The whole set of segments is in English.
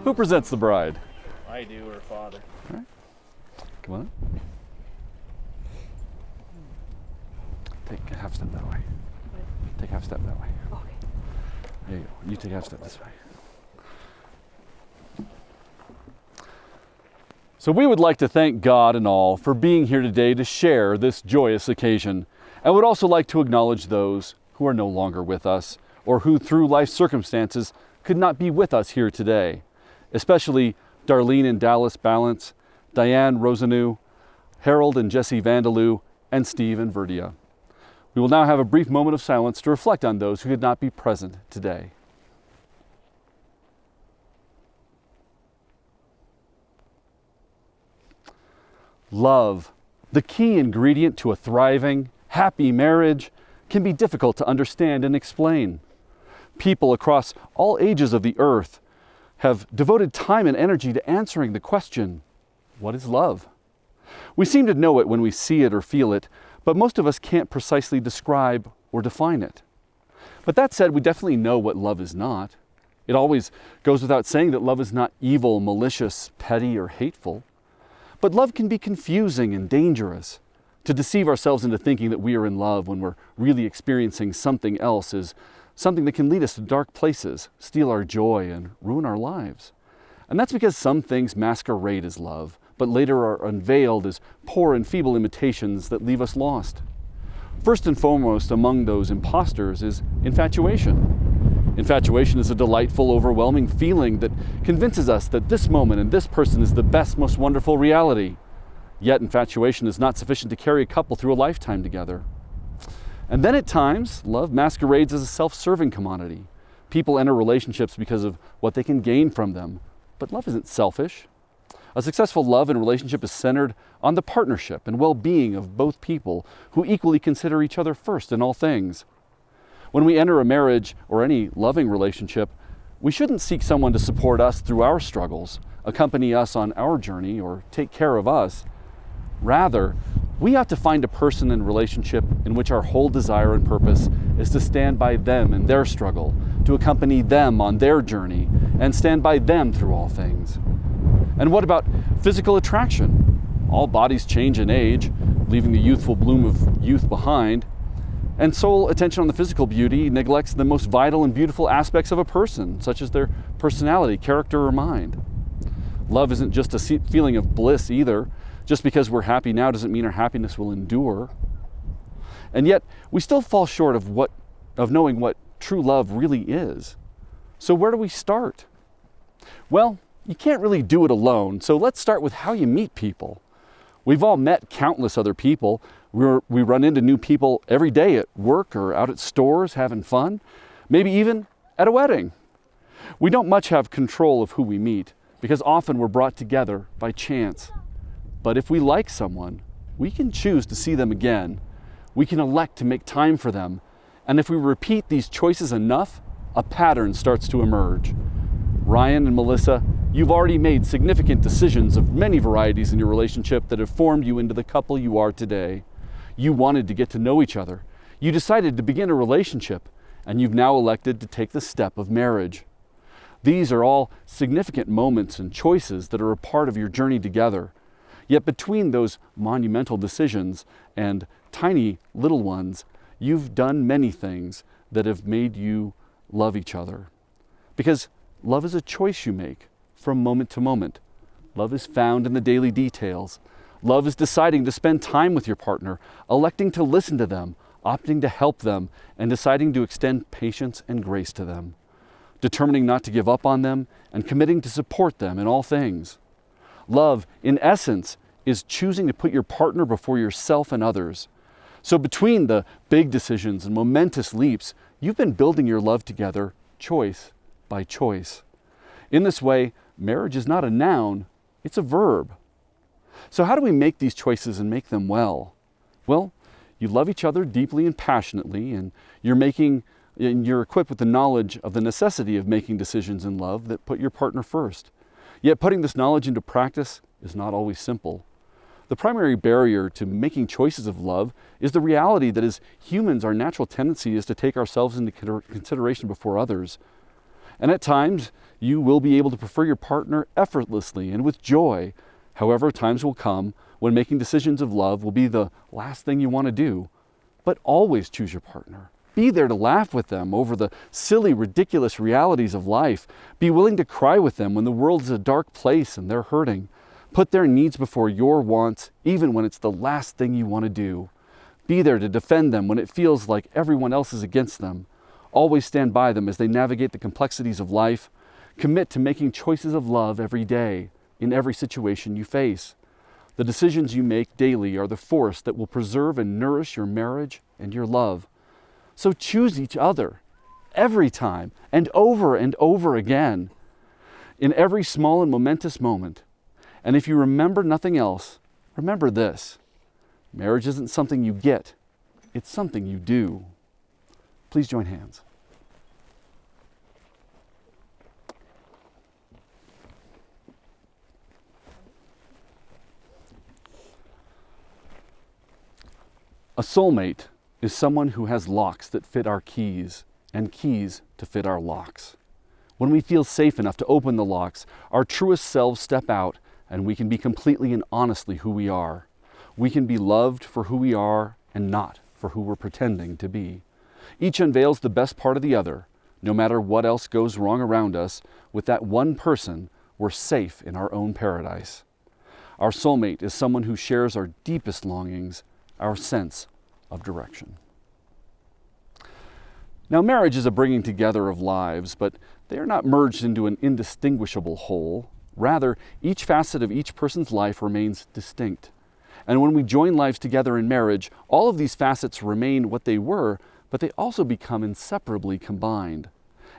Who presents the bride? I do, her father. All right. Come on. Take a half step that way. Take half step that way. Okay. There you go. You take half step this way. So we would like to thank God and all for being here today to share this joyous occasion, and would also like to acknowledge those who are no longer with us, or who through life circumstances could not be with us here today, especially Darlene and Dallas Balance, Diane Rosanew, Harold and Jesse Vandaloo, and Steve and Verdia. We will now have a brief moment of silence to reflect on those who could not be present today. Love, the key ingredient to a thriving, happy marriage, can be difficult to understand and explain. People across all ages of the earth have devoted time and energy to answering the question, what is love? We seem to know it when we see it or feel it, but most of us can't precisely describe or define it. But that said, we definitely know what love is not. It always goes without saying that love is not evil, malicious, petty, or hateful. But love can be confusing and dangerous. To deceive ourselves into thinking that we are in love when we're really experiencing something else is something that can lead us to dark places, steal our joy, and ruin our lives. And that's because some things masquerade as love, but later are unveiled as poor and feeble imitations that leave us lost. First and foremost among those imposters is infatuation. Infatuation is a delightful, overwhelming feeling that convinces us that this moment and this person is the best, most wonderful reality. Yet infatuation is not sufficient to carry a couple through a lifetime together. And then at times, love masquerades as a self-serving commodity. People enter relationships because of what they can gain from them. But love isn't selfish. A successful love and relationship is centered on the partnership and well-being of both people who equally consider each other first in all things. When we enter a marriage or any loving relationship, we shouldn't seek someone to support us through our struggles, accompany us on our journey, or take care of us. Rather, we ought to find a person and relationship in which our whole desire and purpose is to stand by them in their struggle, to accompany them on their journey, and stand by them through all things. And what about physical attraction? All bodies change in age, leaving the youthful bloom of youth behind. And sole attention on the physical beauty neglects the most vital and beautiful aspects of a person, such as their personality, character, or mind. Love isn't just a feeling of bliss either. Just because we're happy now doesn't mean our happiness will endure. And yet, we still fall short of knowing what true love really is. So where do we start? Well, you can't really do it alone, so let's start with how you meet people. We've all met countless other people. We run into new people every day at work or out at stores having fun, maybe even at a wedding. We don't much have control of who we meet because often we're brought together by chance. But if we like someone, we can choose to see them again. We can elect to make time for them. And if we repeat these choices enough, a pattern starts to emerge. Ryan and Melissa, you've already made significant decisions of many varieties in your relationship that have formed you into the couple you are today. You wanted to get to know each other. You decided to begin a relationship, and you've now elected to take the step of marriage. These are all significant moments and choices that are a part of your journey together. Yet between those monumental decisions and tiny little ones, you've done many things that have made you love each other. Because love is a choice you make from moment to moment. Love is found in the daily details. Love is deciding to spend time with your partner, electing to listen to them, opting to help them, and deciding to extend patience and grace to them. Determining not to give up on them and committing to support them in all things. Love, in essence, is choosing to put your partner before yourself and others. So between the big decisions and momentous leaps, you've been building your love together, choice by choice. In this way, marriage is not a noun, it's a verb. So how do we make these choices and make them well? Well, you love each other deeply and passionately, and you're equipped with the knowledge of the necessity of making decisions in love that put your partner first. Yet putting this knowledge into practice is not always simple. The primary barrier to making choices of love is the reality that as humans, our natural tendency is to take ourselves into consideration before others. And at times, You will be able to prefer your partner effortlessly and with joy. However, times will come when making decisions of love will be the last thing you want to do. But always choose your partner. Be there to laugh with them over the silly, ridiculous realities of life. Be willing to cry with them when the world is a dark place and they're hurting. Put their needs before your wants, even when it's the last thing you want to do. Be there to defend them when it feels like everyone else is against them. Always stand by them as they navigate the complexities of life. Commit to making choices of love every day, in every situation you face. The decisions you make daily are the force that will preserve and nourish your marriage and your love. So choose each other every time and over again, in every small and momentous moment. And if you remember nothing else, remember this: marriage isn't something you get, it's something you do. Please join hands. A soulmate is someone who has locks that fit our keys and keys to fit our locks. When we feel safe enough to open the locks, our truest selves step out and we can be completely and honestly who we are. We can be loved for who we are and not for who we're pretending to be. Each unveils the best part of the other. No matter what else goes wrong around us, with that one person, we're safe in our own paradise. Our soulmate is someone who shares our deepest longings, our sense of direction. Now, marriage is a bringing together of lives, but they are not merged into an indistinguishable whole. Rather, each facet of each person's life remains distinct. And when we join lives together in marriage, all of these facets remain what they were, but they also become inseparably combined.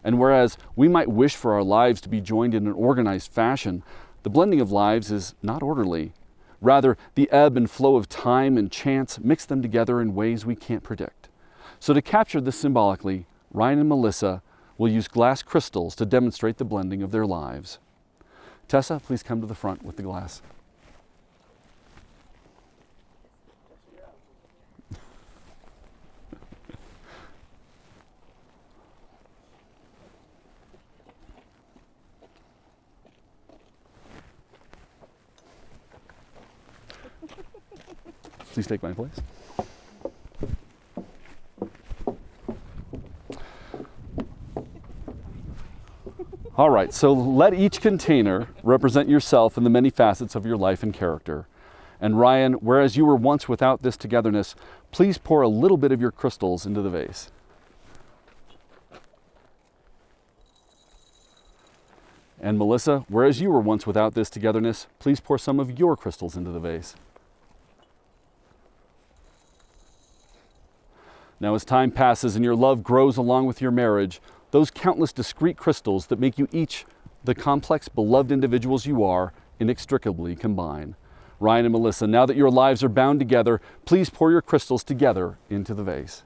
And whereas we might wish for our lives to be joined in an organized fashion, the blending of lives is not orderly. Rather, the ebb and flow of time and chance mix them together in ways we can't predict. So to capture this symbolically, Ryan and Melissa will use glass crystals to demonstrate the blending of their lives. Tessa, please come to the front with the glass. Please take my place. All right, so let each container represent yourself and the many facets of your life and character. And Ryan, whereas you were once without this togetherness, please pour a little bit of your crystals into the vase. And Melissa, whereas you were once without this togetherness, please pour some of your crystals into the vase. Now, as time passes and your love grows along with your marriage, those countless discrete crystals that make you each the complex, beloved individuals you are inextricably combine. Ryan and Melissa, now that your lives are bound together, please pour your crystals together into the vase.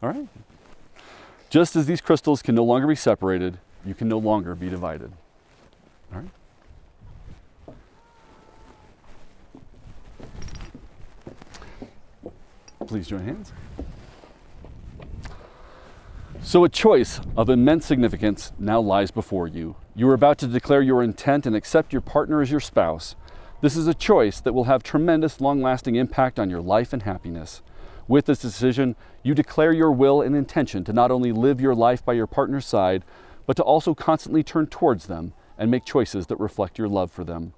All right. Just as these crystals can no longer be separated, you can no longer be divided. All right. Please join hands. So a choice of immense significance now lies before you. You are about to declare your intent and accept your partner as your spouse. This is a choice that will have tremendous, long-lasting impact on your life and happiness. With this decision, you declare your will and intention to not only live your life by your partner's side, but to also constantly turn towards them and make choices that reflect your love for them.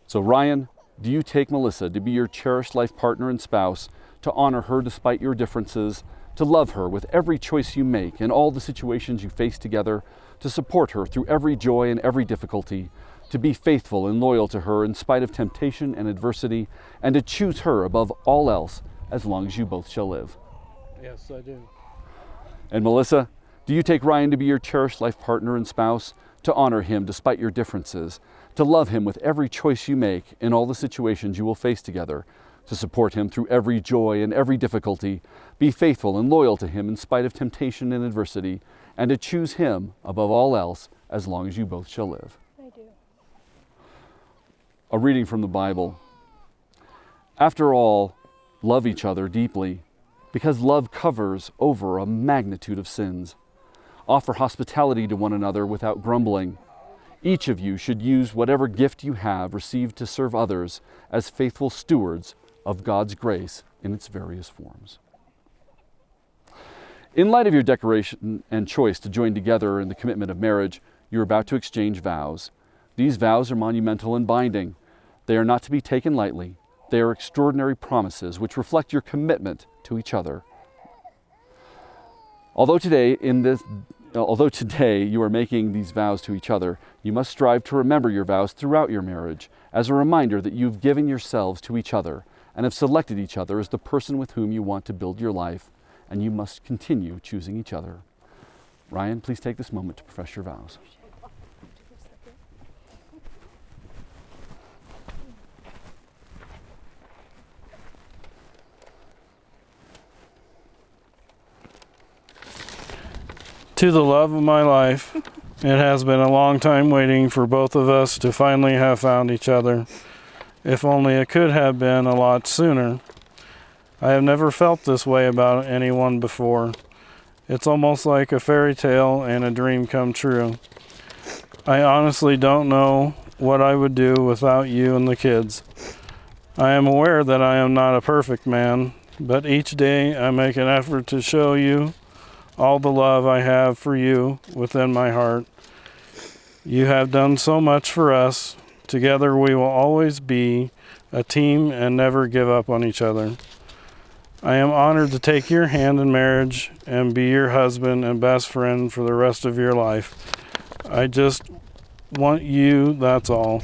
So Ryan, do you take Melissa to be your cherished life partner and spouse, to honor her despite your differences, to love her with every choice you make in all the situations you face together, to support her through every joy and every difficulty, to be faithful and loyal to her in spite of temptation and adversity, and to choose her above all else as long as you both shall live? Yes, I do. And Melissa, do you take Ryan to be your cherished life partner and spouse, to honor him despite your differences, to love him with every choice you make in all the situations you will face together, to support him through every joy and every difficulty, be faithful and loyal to him in spite of temptation and adversity, and to choose him above all else as long as you both shall live? I do. A reading from the Bible. After all, Love each other deeply, because love covers over a magnitude of sins. Offer hospitality to one another without grumbling. Each of you should use whatever gift you have received to serve others as faithful stewards of God's grace in its various forms. In light of your declaration and choice to join together in the commitment of marriage, you are about to exchange vows. These vows are monumental and binding. They are not to be taken lightly. They are extraordinary promises which reflect your commitment to each other. Although today you are making these vows to each other, you must strive to remember your vows throughout your marriage as a reminder that you've given yourselves to each other and have selected each other as the person with whom you want to build your life, and you must continue choosing each other. Ryan, please take this moment to profess your vows. To the love of my life, it has been a long time waiting for both of us to finally have found each other. If only it could have been a lot sooner. I have never felt this way about anyone before. It's almost like a fairy tale and a dream come true. I honestly don't know what I would do without you and the kids. I am aware that I am not a perfect man, but each day I make an effort to show you all the love I have for you within my heart. You have done so much for us. Together we will always be a team and never give up on each other. I am honored to take your hand in marriage and be your husband and best friend for the rest of your life. I just want you, that's all.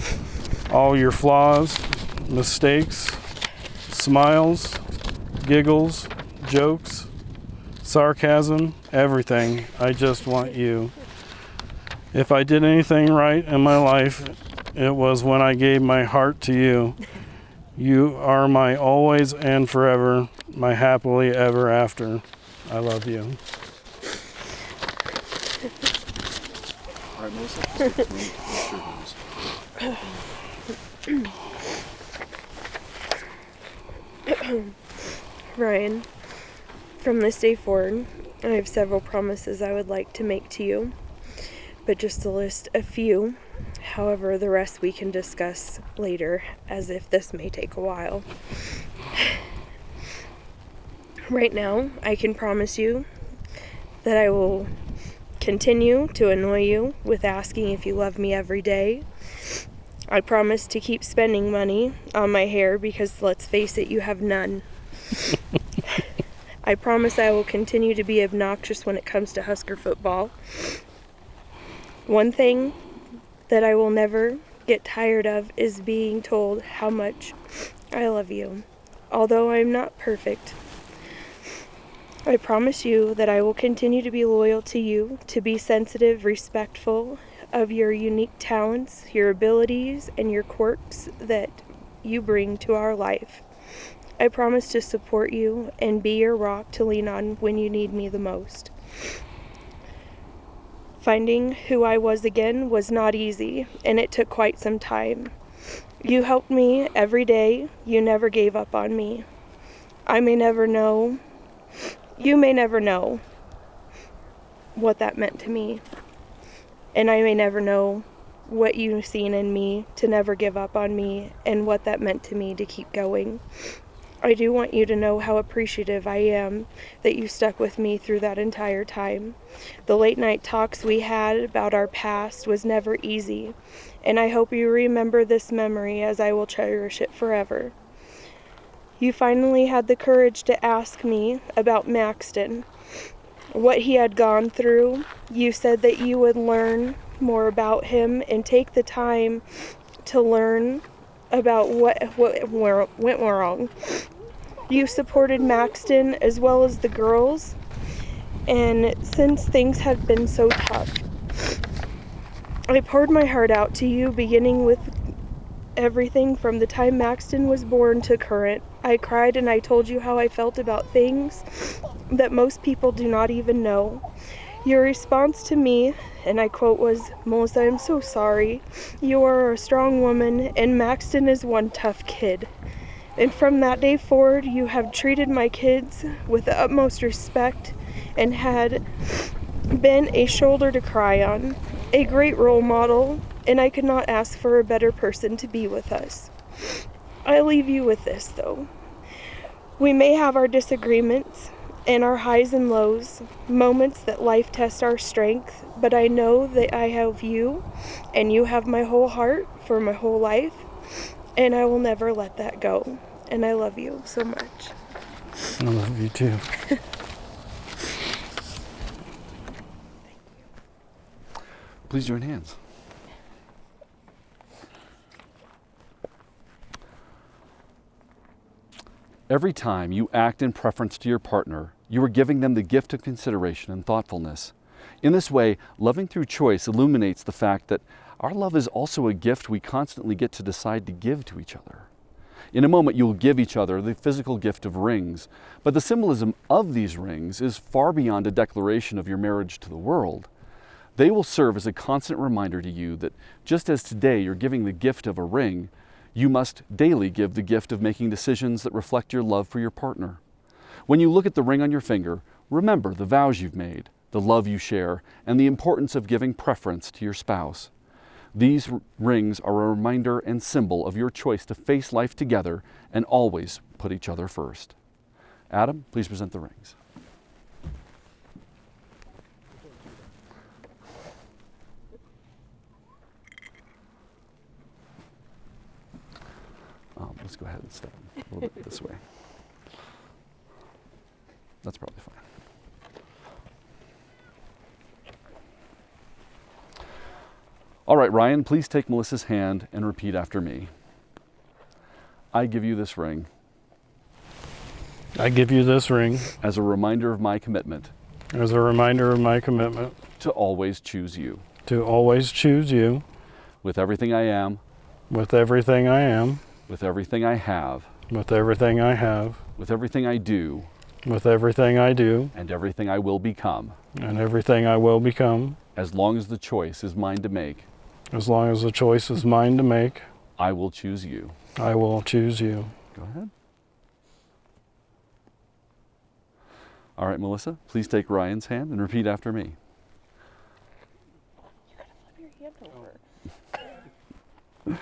All your flaws, mistakes, smiles, giggles, jokes, sarcasm, everything. I just want you. If I did anything right in my life, it was when I gave my heart to you. You are my always and forever, my happily ever after. I love you. All right, Melissa, please take the vows. Ryan, from this day forward, I have several promises I would like to make to you, but just to list a few. However, the rest we can discuss later, as if this may take a while. Right now, I can promise you that I will continue to annoy you with asking if you love me every day. I promise to keep spending money on my hair because, let's face it, you have none. I promise I will continue to be obnoxious when it comes to Husker football. One thing that I will never get tired of is being told how much I love you, although I'm not perfect. I promise you that I will continue to be loyal to you, to be sensitive, respectful of your unique talents, your abilities, and your quirks that you bring to our life. I promise to support you and be your rock to lean on when you need me the most. Finding who I was again was not easy, and it took quite some time. You helped me every day. You never gave up on me. You may never know what that meant to me. And I may never know what you've seen in me to never give up on me and what that meant to me to keep going. I do want you to know how appreciative I am that you stuck with me through that entire time. The late night talks we had about our past was never easy, and I hope you remember this memory as I will cherish it forever. You finally had the courage to ask me about Maxton, what he had gone through. You said that you would learn more about him and take the time to learn about what went wrong. You supported Maxton as well as the girls, and since things have been so tough, I poured my heart out to you, beginning with everything from the time Maxton was born to current. I cried and I told you how I felt about things that most people do not even know. Your response to me, and I quote, was, "Melissa, I'm so sorry. You are a strong woman, and Maxton is one tough kid." And from that day forward, you have treated my kids with the utmost respect and had been a shoulder to cry on, a great role model, and I could not ask for a better person to be with us. I leave you with this, though. We may have our disagreements and our highs and lows, moments that life tests our strength, but I know that I have you, and you have my whole heart for my whole life, and I will never let that go. And I love you so much. I love you too. Please join hands. Every time you act in preference to your partner, you are giving them the gift of consideration and thoughtfulness. In this way, loving through choice illuminates the fact that our love is also a gift we constantly get to decide to give to each other. In a moment, you will give each other the physical gift of rings, but the symbolism of these rings is far beyond a declaration of your marriage to the world. They will serve as a constant reminder to you that just as today you're giving the gift of a ring, you must daily give the gift of making decisions that reflect your love for your partner. When you look at the ring on your finger, remember the vows you've made, the love you share, and the importance of giving preference to your spouse. These rings are a reminder and symbol of your choice to face life together and always put each other first. Adam, please present the rings. Let's go ahead and step a little bit this way. That's probably fine. All right, Ryan, please take Melissa's hand and repeat after me. I give you this ring. I give you this ring as a reminder of my commitment. As a reminder of my commitment. To always choose you. To always choose you. With everything I am. With everything I am. With everything I have. With everything I have. With everything I do. With everything I do. And everything I will become. And everything I will become. As long as the choice is mine to make. As long as the choice is mine to make. I will choose you. I will choose you. Go ahead. All right, Melissa, please take Ryan's hand and repeat after me. You gotta flip your hand over.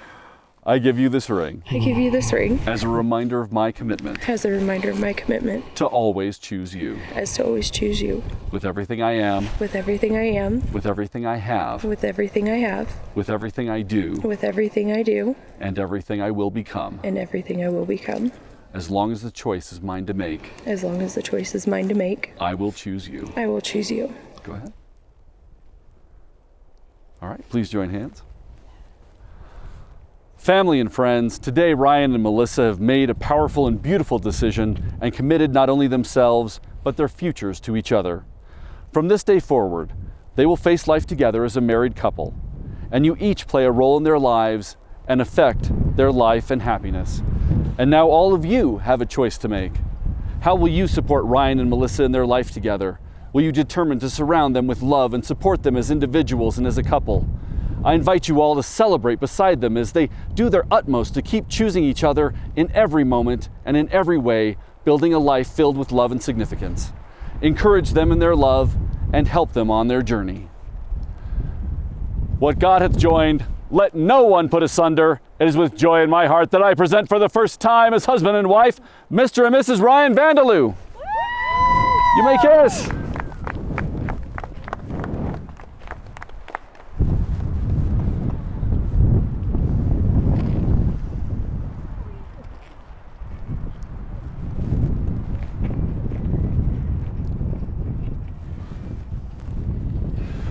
I give you this ring. I give you this ring. As a reminder of my commitment. As a reminder of my commitment. To always choose you. As to always choose you. With everything I am. With everything I am. With everything I have. With everything I have. With everything I do. With everything I do. And everything I will become. And everything I will become. As long as the choice is mine to make. As long as the choice is mine to make. I will choose you. I will choose you. Go ahead. All right, please join hands. Family and friends, today Ryan and Melissa have made a powerful and beautiful decision and committed not only themselves, but their futures to each other. From this day forward, they will face life together as a married couple, and you each play a role in their lives and affect their life and happiness. And now all of you have a choice to make. How will you support Ryan and Melissa in their life together? Will you determine to surround them with love and support them as individuals and as a couple? I invite you all to celebrate beside them as they do their utmost to keep choosing each other in every moment and in every way, building a life filled with love and significance. Encourage them in their love and help them on their journey. What God hath joined, let no one put asunder. It is with joy in my heart that I present for the first time as husband and wife, Mr. and Mrs. Ryan Vandeloo. You may kiss.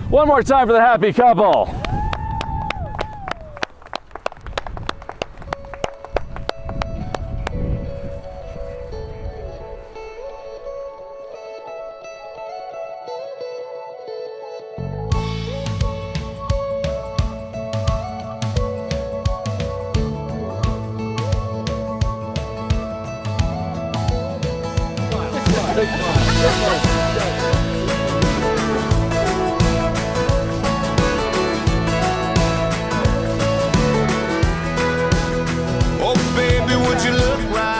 One more time for the happy couple. Oh baby, would you look right?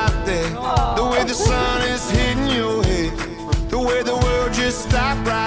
stop right